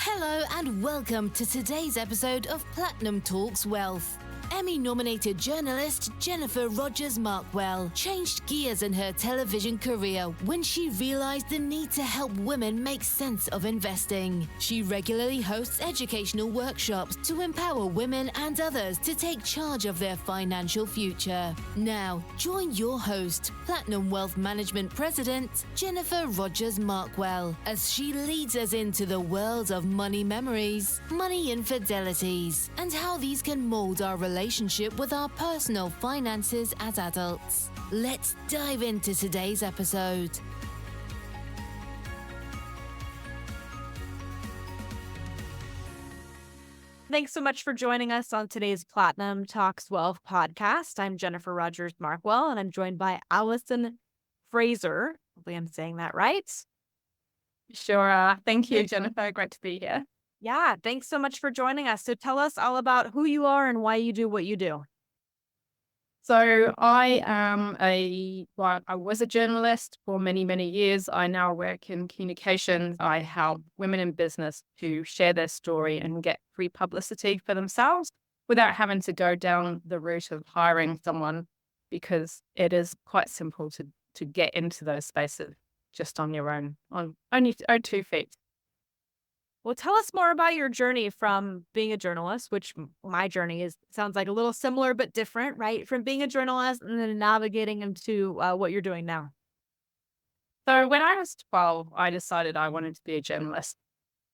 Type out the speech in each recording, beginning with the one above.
Hello and welcome to today's episode of Platinum Talks Wealth. Emmy-nominated journalist Jennifer Rogers Markwell changed gears in her television career when she realized the need to help women make sense of investing. She regularly hosts educational workshops to empower women and others to take charge of their financial future. Now, join your host, Platinum Wealth Management President Jennifer Rogers Markwell, as she leads us into the world of money memories, money infidelities, and how these can mold our relationship with our personal finances as adults. Let's dive into today's episode. Thanks so much for joining us on today's Platinum Talks Wealth podcast. I'm Jennifer Rogers Markwell, and I'm joined by Alison Fraser. Hopefully I'm saying that right. Sure. Thank you, Jennifer. Great to be here. Yeah, thanks so much for joining us. So tell us all about who you are and why you do what you do. So I was a journalist for many, many years. I now work in communications. I help women in business to share their story and get free publicity for themselves without having to go down the route of hiring someone, because it is quite simple to get into those spaces just on your own, on only 2 feet. Well, tell us more about your journey from being a journalist, which my journey sounds like a little similar but different, right? From being a journalist and then navigating into what you're doing now. So when I was 12, I decided I wanted to be a journalist.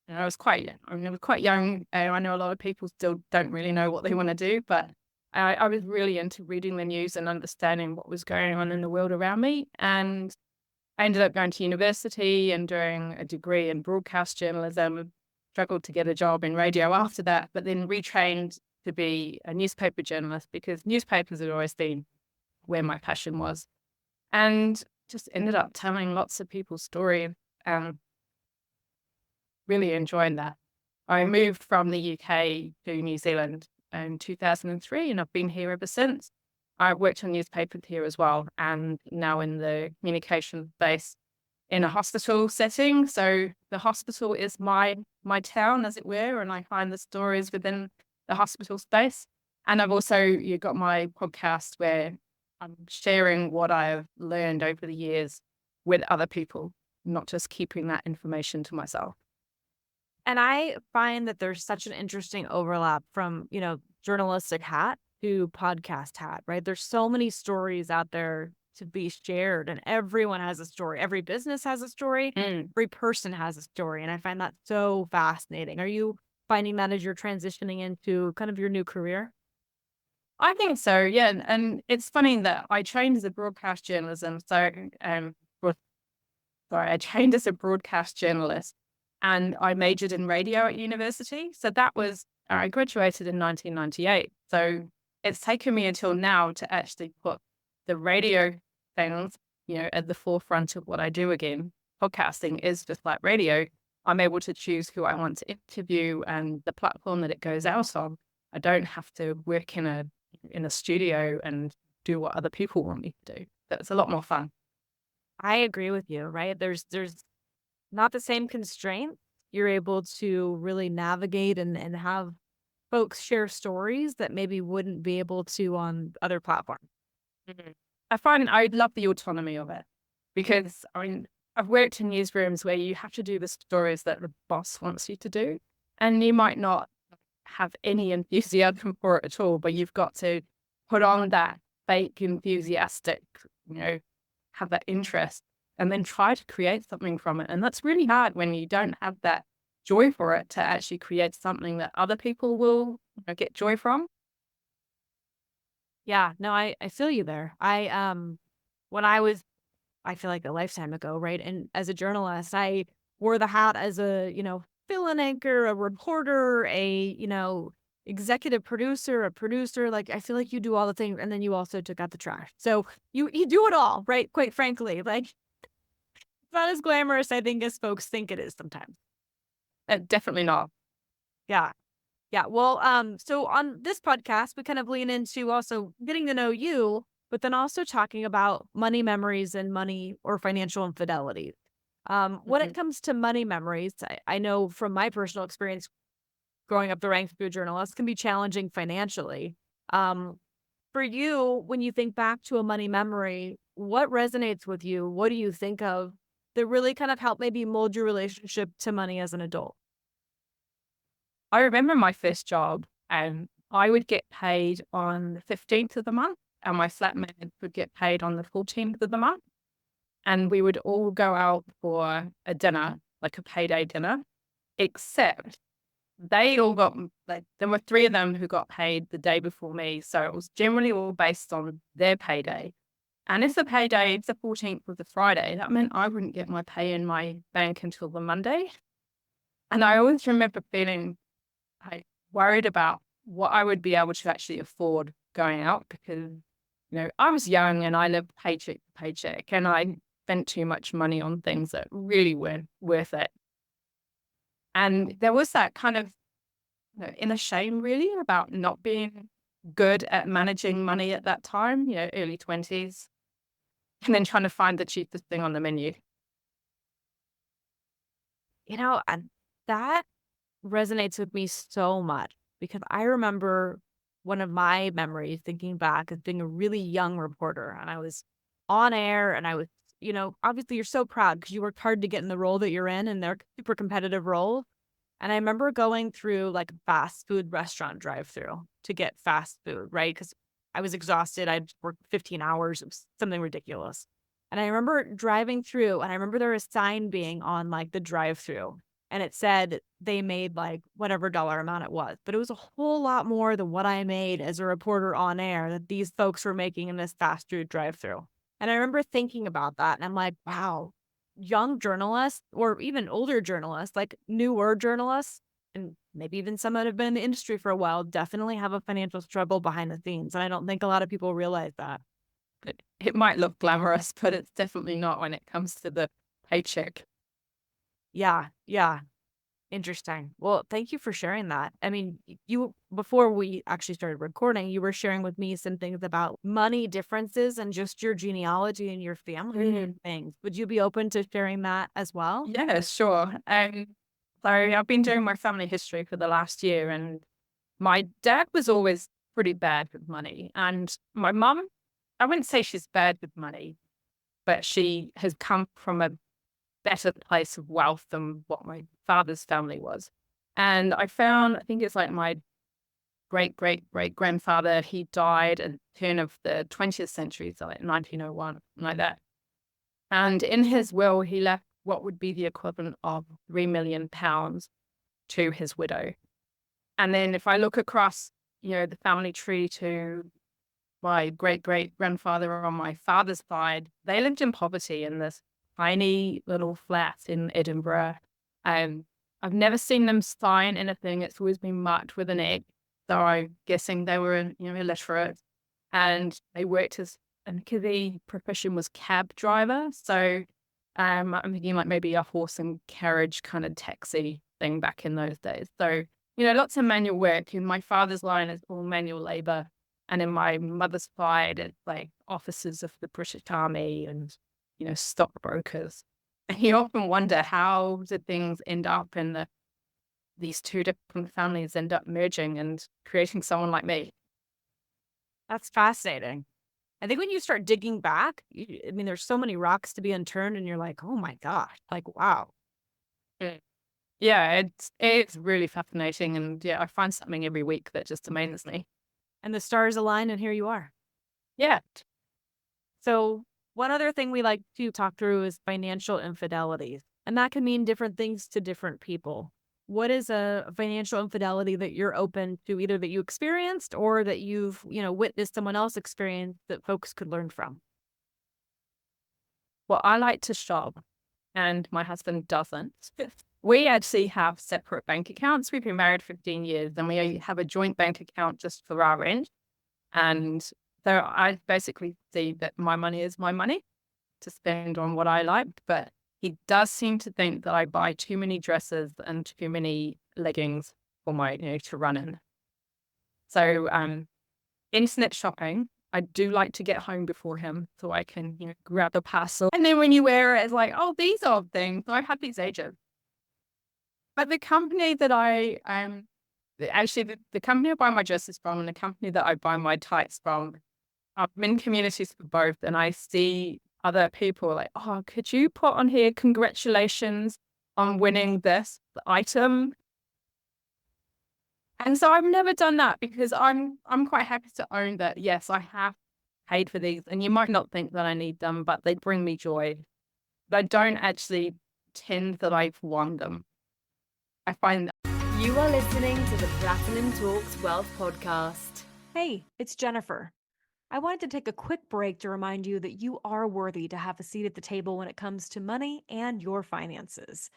And I was quite young. I was quite young. I know a lot of people still don't really know what they want to do, but I was really into reading the news and understanding what was going on in the world around me. And I ended up going to university and doing a degree in broadcast journalism. Struggled to get a job in radio after that, but then retrained to be a newspaper journalist because newspapers had always been where my passion was. And just ended up telling lots of people's stories and really enjoying that. I moved from the UK to New Zealand in 2003, and I've been here ever since. I worked on newspapers here as well, and now in the communication space in a hospital setting. So the hospital is my town, as it were, and I find the stories within the hospital space. And I've also got my podcast where I'm sharing what I've learned over the years with other people, not just keeping that information to myself. And I find that there's such an interesting overlap from, journalistic hat to podcast hat, right? There's so many stories out there to be shared, and everyone has a story. Every business has a story. Every person has a story. And I find that so fascinating. Are you finding that as you're transitioning into kind of your new career? I think so, yeah. And it's funny that I trained as a broadcast journalism. I trained as a broadcast journalist and I majored in radio at university. So I graduated in 1998. So it's taken me until now to actually put the radio things, at the forefront of what I do again. Podcasting is just like radio. I'm able to choose who I want to interview and the platform that it goes out on. I don't have to work in a studio and do what other people want me to do. That's a lot more fun. I agree with you, right? There's not the same constraint. You're able to really navigate and have folks share stories that maybe wouldn't be able to on other platforms. Mm-hmm. I find I love the autonomy of it because I've worked in newsrooms where you have to do the stories that the boss wants you to do, and you might not have any enthusiasm for it at all, but you've got to put on that fake enthusiastic, have that interest and then try to create something from it. And that's really hard when you don't have that joy for it to actually create something that other people will get joy from. Yeah, no, I feel you there. I feel like a lifetime ago, right? And as a journalist, I wore the hat as a, fill-in anchor, a reporter, a, executive producer, a producer. Like, I feel like you do all the things, and then you also took out the trash. So you do it all, right? Quite frankly, like, it's not as glamorous, I think, as folks think it is sometimes. Definitely not. Yeah. Yeah. Well, so on this podcast, we kind of lean into also getting to know you, but then also talking about money memories and money or financial infidelity. When it comes to money memories, I know from my personal experience growing up the ranks of a journalist can be challenging financially. Um, for you, when you think back to a money memory, what resonates with you? What do you think of that really kind of helped maybe mold your relationship to money as an adult? I remember my first job, and I would get paid on the 15th of the month, and my flatmate would get paid on the 14th of the month. And we would all go out for a dinner, like a payday dinner, except they all got, like, there were three of them who got paid the day before me. So it was generally all based on their payday. And if the 14th was a Friday, that meant I wouldn't get my pay in my bank until the Monday. And I always remember feeling like worried about what I would be able to actually afford going out because, I was young and I lived paycheck to paycheck and I spent too much money on things that really weren't worth it. And there was that kind of inner shame really about not being good at managing money at that time, early 20s, and then trying to find the cheapest thing on the menu. And that resonates with me so much because I remember one of my memories thinking back as being a really young reporter and I was on air and I was, obviously you're so proud because you worked hard to get in the role that you're in and they're super competitive role. And I remember going through like a fast food restaurant drive-through to get fast food, right? Because I was exhausted. I'd worked 15 hours. It was something ridiculous. And I remember driving through and I remember there was a sign being on like the drive-through and it said they made like whatever dollar amount it was, but it was a whole lot more than what I made as a reporter on air that these folks were making in this fast food drive-through. And I remember thinking about that and I'm like, wow, young journalists or even older journalists, like newer journalists, and maybe even some that have been in the industry for a while, definitely have a financial struggle behind the scenes. And I don't think a lot of people realize that. It might look glamorous, but it's definitely not when it comes to the paycheck. Yeah, yeah. Interesting. Well, thank you for sharing that. I mean, you before we actually started recording, you were sharing with me some things about money differences and just your genealogy and your family and things. Would you be open to sharing that as well? Yeah, sure. So I've been doing my family history for the last year, and my dad was always pretty bad with money. And my mum, I wouldn't say she's bad with money, but she has come from a better place of wealth than what my father's family was. And I think it's like my great great great grandfather, he died at the turn of the 20th century, so like 1901, like that. And in his will, he left what would be the equivalent of £3 million to his widow. And then if I look across, the family tree to my great great grandfather on my father's side, they lived in poverty in this tiny little flat in Edinburgh. I've never seen them sign anything. It's always been marked with an X. So I'm guessing they were, illiterate. And they worked and the profession was cab driver. So I'm thinking like maybe a horse and carriage kind of taxi thing back in those days. So, lots of manual work. In my father's line, it's all manual labor. And in my mother's side, it's like officers of the British Army and, stockbrokers. And you often wonder, how did things end up in these two different families end up merging and creating someone like me? That's fascinating. I think when you start digging back, there's so many rocks to be unturned, and you're like, oh my gosh, like, wow. Mm. Yeah, it's really fascinating. And yeah, I find something every week that just amazes me. And the stars align, and here you are. Yeah. So, one other thing we like to talk through is financial infidelities, and that can mean different things to different people. What is a financial infidelity that you're open to, either that you experienced or that you've, witnessed someone else experience that folks could learn from? Well, I like to shop and my husband doesn't. We actually have separate bank accounts. We've been married 15 years and we have a joint bank account just for our rent. And so I basically see that my money is my money to spend on what I like. But he does seem to think that I buy too many dresses and too many leggings for my, to run in. So internet shopping, I do like to get home before him so I can, grab the parcel. And then when you wear it, it's like, oh, these are things. So I have these agents. But the company that the company I buy my dresses from and the company that I buy my tights from, I'm in communities for both. And I see other people like, oh, could you put on here, congratulations on winning this item? And so I've never done that because I'm quite happy to own that, yes, I have paid for these. And you might not think that I need them, but they bring me joy. But I don't actually pretend that I've won them. I find You are listening to the Platinum Talks Wealth podcast. Hey, it's Jennifer. I wanted to take a quick break to remind you that you are worthy to have a seat at the table when it comes to money and your finances.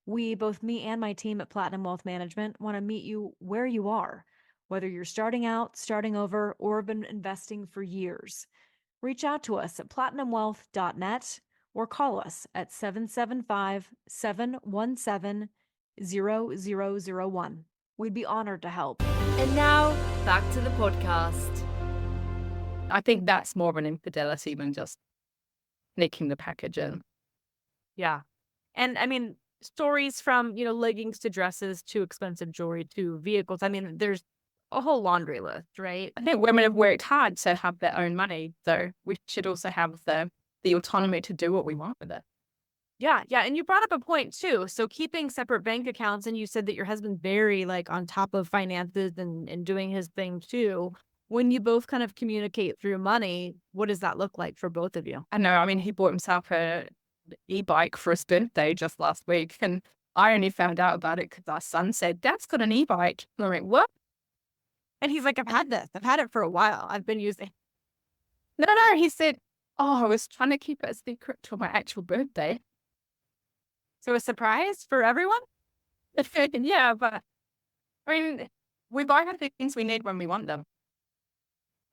We, both me and my team at Platinum Wealth Management, want to meet you where you are, whether you're starting out, starting over, or have been investing for years. Reach out to us at platinumwealth.net or call us at 775-717-0001. We'd be honored to help. And now, back to the podcast. I think that's more of an infidelity than just nicking the package in. Yeah. And I mean, stories from, leggings to dresses to expensive jewelry to vehicles. I mean, there's a whole laundry list, right? I think women have worked hard to have their own money, so we should also have the autonomy to do what we want with it. Yeah. And you brought up a point too. So keeping separate bank accounts, and you said that your husband's very on top of finances and doing his thing too. When you both kind of communicate through money, what does that look like for both of you? I know. I mean, he bought himself an e-bike for his birthday just last week, and I only found out about it because our son said, "Dad's got an e-bike." And I'm like, "What?" And he's like, "I've had this. I've had it for a while. I've been using." No. He said, "Oh, I was trying to keep it a secret till my actual birthday." So a surprise for everyone? Yeah, but I mean, we buy the things we need when we want them.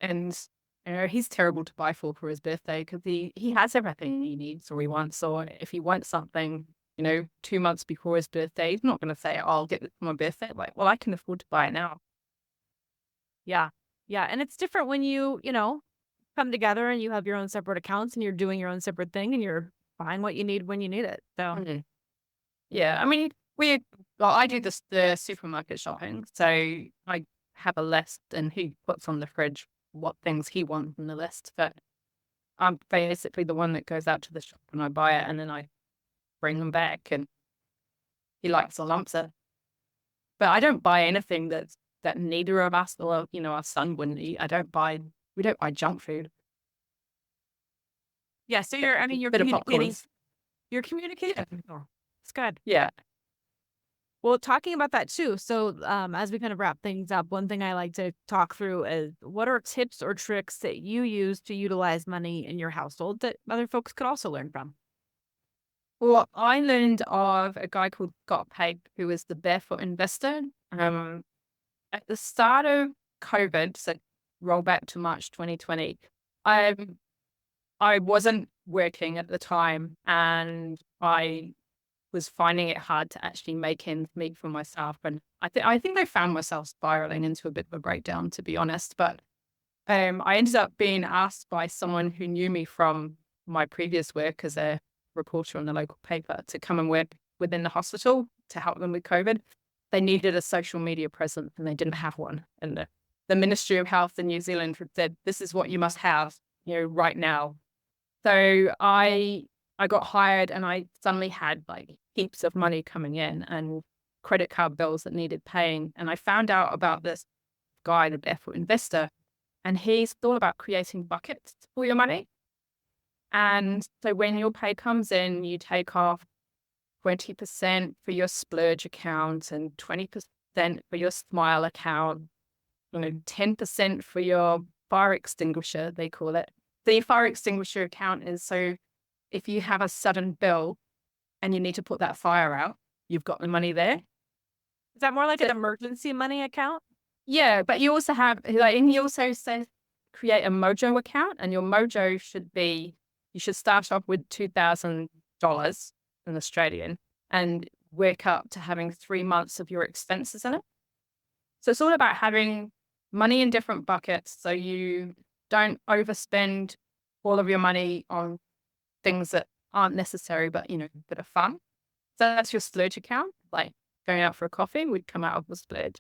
And he's terrible to buy for his birthday because he has everything he needs or he wants. Or if he wants something, 2 months before his birthday, he's not going to say, "Oh, I'll get it for my birthday." Like, well, I can afford to buy it now. Yeah. And it's different when you come together and you have your own separate accounts and you're doing your own separate thing and you're buying what you need when you need it. So Yeah, I mean, I do the supermarket shopping, so I have a list and he puts on the fridge what things he wants on the list. But I'm basically the one that goes out to the shop and I buy it and then I bring them back and he likes or lumps it. But I don't buy anything that neither of us or, our son wouldn't eat. We don't buy junk food. yeah, so you're Bit of communicating. popcorns. You're communicating. Oh, it's good. Yeah. Well, talking about that too. So as we kind of wrap things up, one thing I like to talk through is what are tips or tricks that you use to utilize money in your household that other folks could also learn from? Well, I learned of a guy called Scott Pape, who was the barefoot investor. At the start of COVID, so roll back to March 2020, I wasn't working at the time and I was finding it hard to actually make ends meet for myself. And I think I found myself spiraling into a bit of a breakdown, to be honest. But I ended up being asked by someone who knew me from my previous work as a reporter on the local paper to come and work within the hospital to help them with COVID. They needed a social media presence and they didn't have one. And the Ministry of Health in New Zealand had said, "This is what you must have, right now." So I got hired and I suddenly had heaps of money coming in and credit card bills that needed paying. And I found out about this guy, the barefoot investor, and he's all about creating buckets for your money. And so when your pay comes in, you take off 20% for your splurge account and 20% for your smile account, 10% for your fire extinguisher, they call it. The fire extinguisher account is so if you have a sudden bill and you need to put that fire out, you've got the money there. Is that more like an emergency money account? Yeah, but you also have, and he also says create a Mojo account, and your Mojo you should start off with $2,000 in Australian and work up to having 3 months of your expenses in it. So it's all about having money in different buckets. So you don't overspend all of your money on things that aren't necessary, but, that are fun. So that's your splurge account. Like going out for a coffee would come out of the splurge.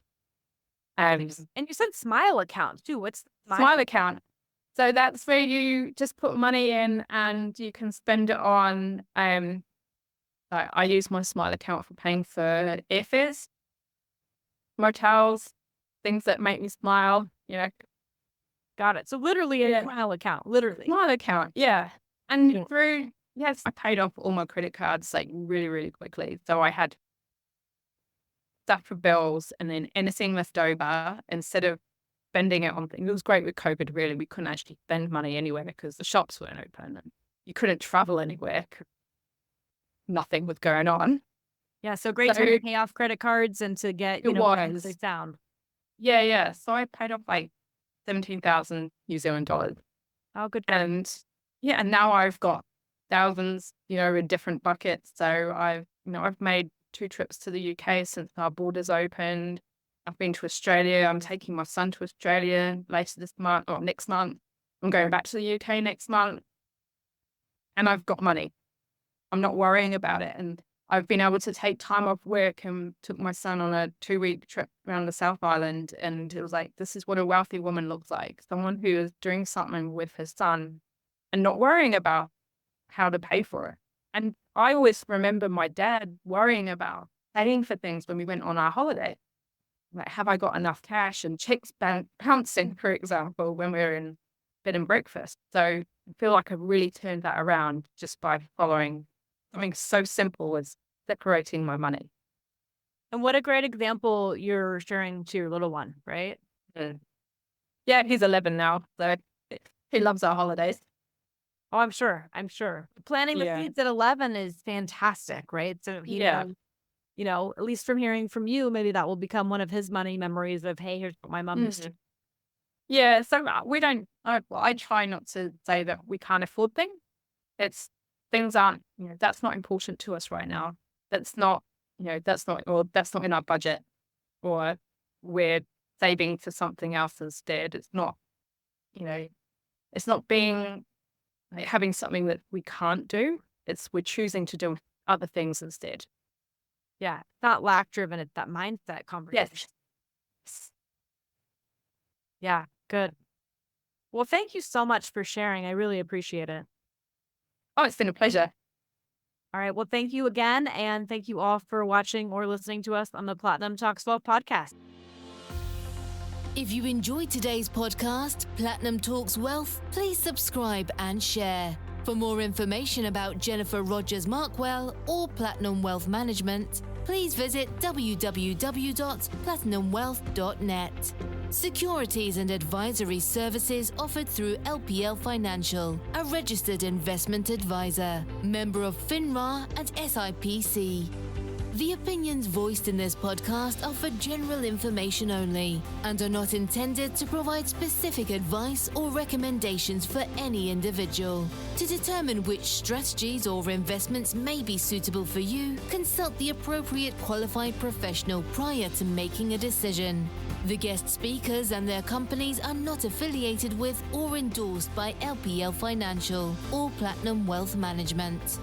And And you said Smile account too. What's the Smile account. So that's where you just put money in and you can spend it on, I use my Smile account for paying for airfares, motels, things that make me smile, Got it. So literally a Smile account, literally. Smile account, yeah. And I paid off all my credit cards like really, really quickly. So I had stuff for bills and then anything left over, instead of spending it on things. It was great with COVID, really. We couldn't actually spend money anywhere because the shops weren't open and you couldn't travel anywhere. Nothing was going on. Yeah, so great time to pay off credit cards and to get, things down. Yeah. So I paid off like 17,000 New Zealand dollars. Oh, good. And now I've got thousands, in different buckets. So I've made 2 trips to the UK since our borders opened. I've been to Australia. I'm taking my son to Australia later this month or next month. I'm going back to the UK next month. And I've got money. I'm not worrying about it. And I've been able to take time off work and took my son on a 2-week trip around the South Island. And it was like, this is what a wealthy woman looks like. Someone who is doing something with her son and not worrying about how to pay for it. And I always remember my dad worrying about paying for things when we went on our holiday. Like, have I got enough cash? And checks bouncing, for example, when we were in bed and breakfast. So I feel like I've really turned that around just by following something so simple as separating my money. And what a great example you're sharing to your little one, right? Yeah, he's 11 now, so he loves our holidays. Oh, I'm sure. Planting the seeds at 11 is fantastic, right? So he knows, at least from hearing from you, maybe that will become one of his money memories of, hey, here's what my mom used to. Yeah, so we don't, I try not to say that we can't afford things. Things aren't, that's not important to us right now. That's not in our budget, or we're saving for something else instead. It's not, it's not being, having something that we can't do. We're choosing to do other things instead. Yeah, it's not lack driven. It's that mindset conversation. Yes. Yeah, good. Well, thank you so much for sharing. I really appreciate it. Oh, it's been a pleasure. All right. Well, thank you again. And thank you all for watching or listening to us on the Platinum Talks Wealth podcast. If you enjoyed today's podcast, Platinum Talks Wealth, please subscribe and share. For more information about Jennifer Rogers Markwell or Platinum Wealth Management, please visit www.platinumwealth.net. Securities and advisory services offered through LPL Financial, a registered investment advisor, member of FINRA and SIPC. The opinions voiced in this podcast are for general information only and are not intended to provide specific advice or recommendations for any individual. To determine which strategies or investments may be suitable for you, consult the appropriate qualified professional prior to making a decision. The guest speakers and their companies are not affiliated with or endorsed by LPL Financial or Platinum Wealth Management.